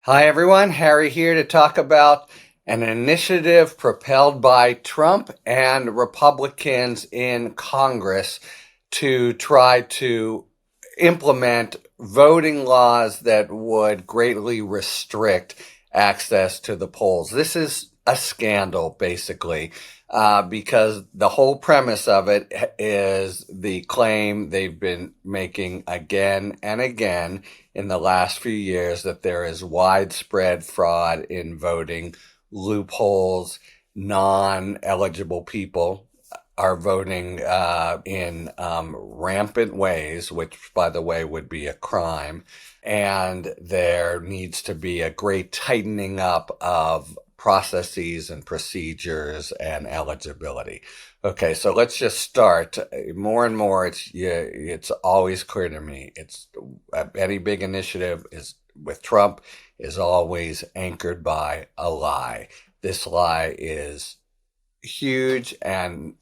Hi, everyone. Harry here to talk about an initiative propelled by Trump and Republicans in Congress to try to implement voting laws that would greatly restrict access to the polls. This is a scandal, basically, because the whole premise of it is the claim they've been making again and again in the last few years that there is widespread fraud in voting, loopholes, non-eligible people are voting in rampant ways, which, by the way, would be a crime. And there needs to be a great tightening up of processes and procedures and eligibility. Okay, so let's just start. More and more, it's always clear to me. It's any big initiative is with Trump is always anchored by a lie. This lie is huge and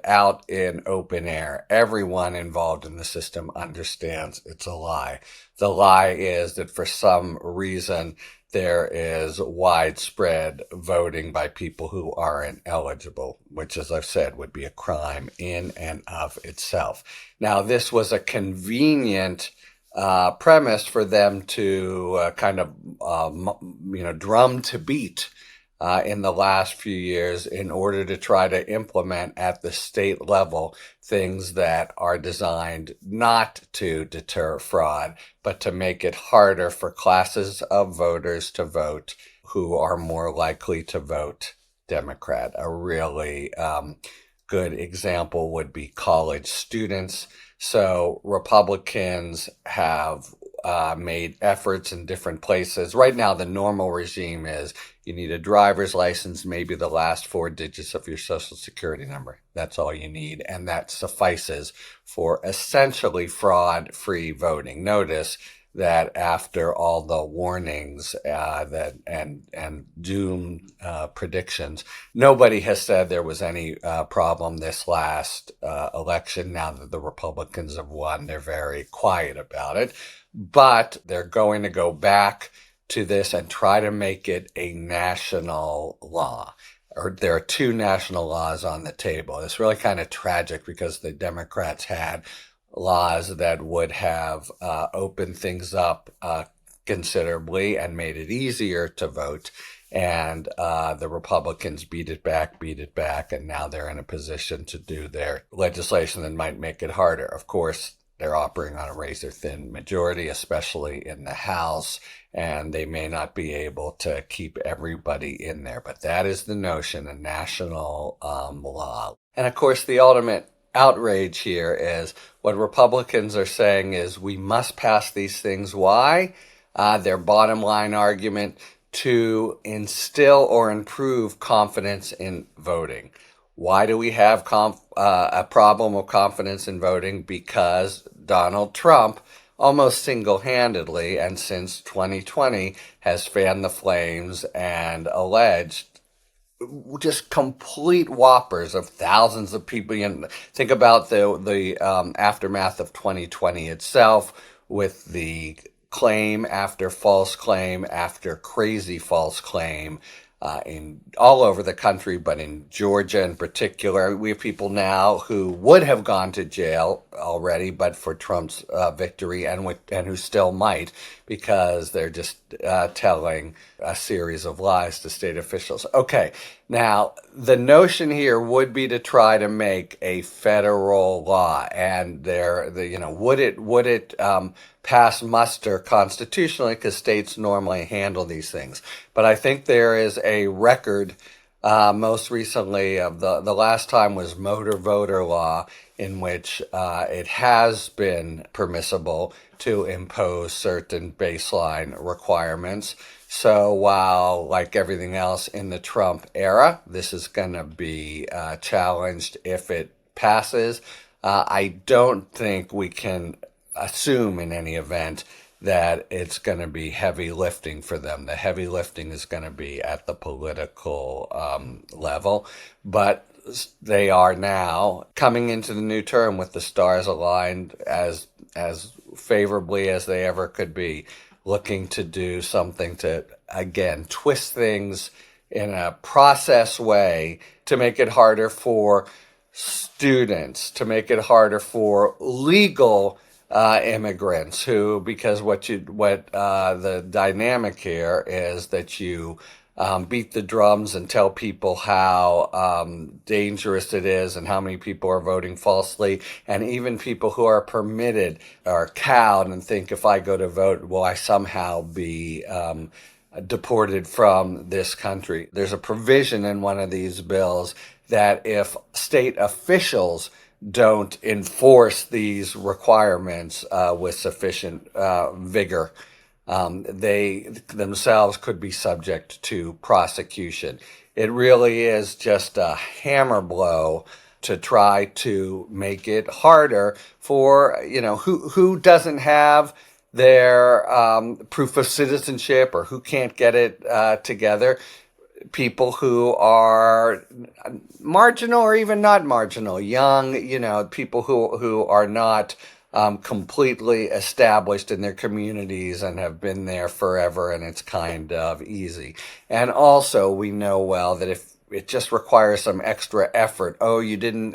out in open air. Everyone involved in the system understands it's a lie. The lie is that for some reason there is widespread voting by people who aren't eligible, which, as I've said, would be a crime in and of itself. Now, this was a convenient premise for them to drum to beat in the last few years in order to try to implement at the state level things that are designed not to deter fraud, but to make it harder for classes of voters to vote who are more likely to vote Democrat. A really good example would be college students. So Republicans have made efforts in different places. Right now, the normal regime is you need a driver's license, maybe the last four digits of your social security number. That's all you need. And that suffices for essentially fraud-free voting. Notice that after all the warnings and doom predictions, nobody has said there was any problem this last election. Now that the Republicans have won, they're very quiet about it. But they're going to go back to this and try to make it a national law. Or there are two national laws on the table. It's really kind of tragic because the Democrats had laws that would have opened things up considerably and made it easier to vote. And the Republicans beat it back, and now they're in a position to do their legislation that might make it harder. Of course, they're operating on a razor-thin majority, especially in the House, and they may not be able to keep everybody in there. But that is the notion, a national law. And of course, the ultimate outrage here is what Republicans are saying is we must pass these things. Why? Their bottom line argument to instill or improve confidence in voting. Why do we have a problem of confidence in voting? Because Donald Trump almost single-handedly and since 2020 has fanned the flames and alleged just complete whoppers of thousands of people. Think about the aftermath of 2020 itself, with the claim after false claim after crazy false claim in all over the country, but in Georgia in particular. We have people now who would have gone to jail already, but for Trump's victory, and who still might, because they're just telling a series of lies to state officials. Okay, now the notion here would be to try to make a federal law, and would it pass muster constitutionally, because states normally handle these things. But I think there is a record most recently of the last time was motor voter law, in which it has been permissible to impose certain baseline requirements. So while, like everything else in the Trump era, this is going to be challenged if it passes, I don't think we can assume in any event that it's going to be heavy lifting for them. The heavy lifting is going to be at the political level, but they are now coming into the new term with the stars aligned as favorably as they ever could be. looking to do something to, again, twist things in a process way to make it harder for students, to make it harder for legal immigrants because what the dynamic here is that you beat the drums and tell people how dangerous it is and how many people are voting falsely. And even people who are permitted are cowed and think, if I go to vote, will I somehow be deported from this country? There's a provision in one of these bills that if state officials don't enforce these requirements with sufficient vigor, they themselves could be subject to prosecution. It really is just a hammer blow to try to make it harder for, who doesn't have their proof of citizenship or who can't get it together. People who are marginal or even not marginal, young, people who are not completely established in their communities and have been there forever, and it's kind of easy. And also, we know well that if it just requires some extra effort. Oh, you didn't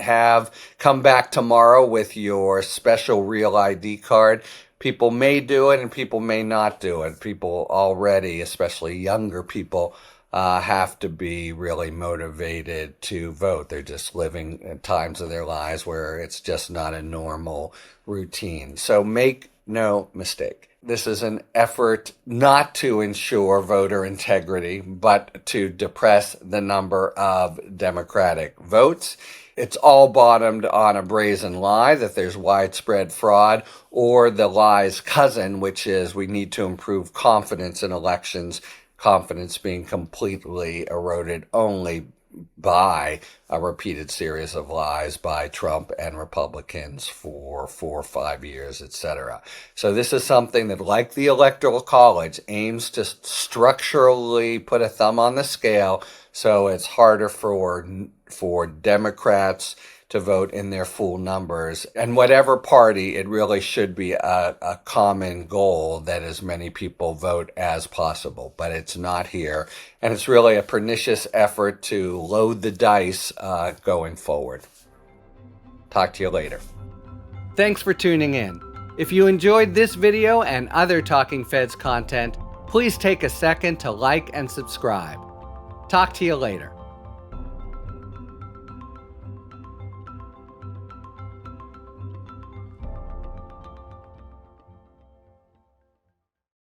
come back tomorrow with your special real ID card. People may do it and people may not do it. People already, especially younger people, have to be really motivated to vote. They're just living at times of their lives where it's just not a normal routine. So make no mistake. This is an effort not to ensure voter integrity, but to depress the number of Democratic votes. It's all bottomed on a brazen lie that there's widespread fraud, or the lie's cousin, which is we need to improve confidence in elections, confidence being completely eroded only by a repeated series of lies by Trump and Republicans for 4 or 5 years, etc. So this is something that, like the Electoral College, aims to structurally put a thumb on the scale so it's harder for Democrats to vote in their full numbers. And whatever party, it really should be a common goal that as many people vote as possible. But it's not here. And it's really a pernicious effort to load the dice going forward. Talk to you later. Thanks for tuning in. If you enjoyed this video and other Talking Feds content, please take a second to like and subscribe. Talk to you later.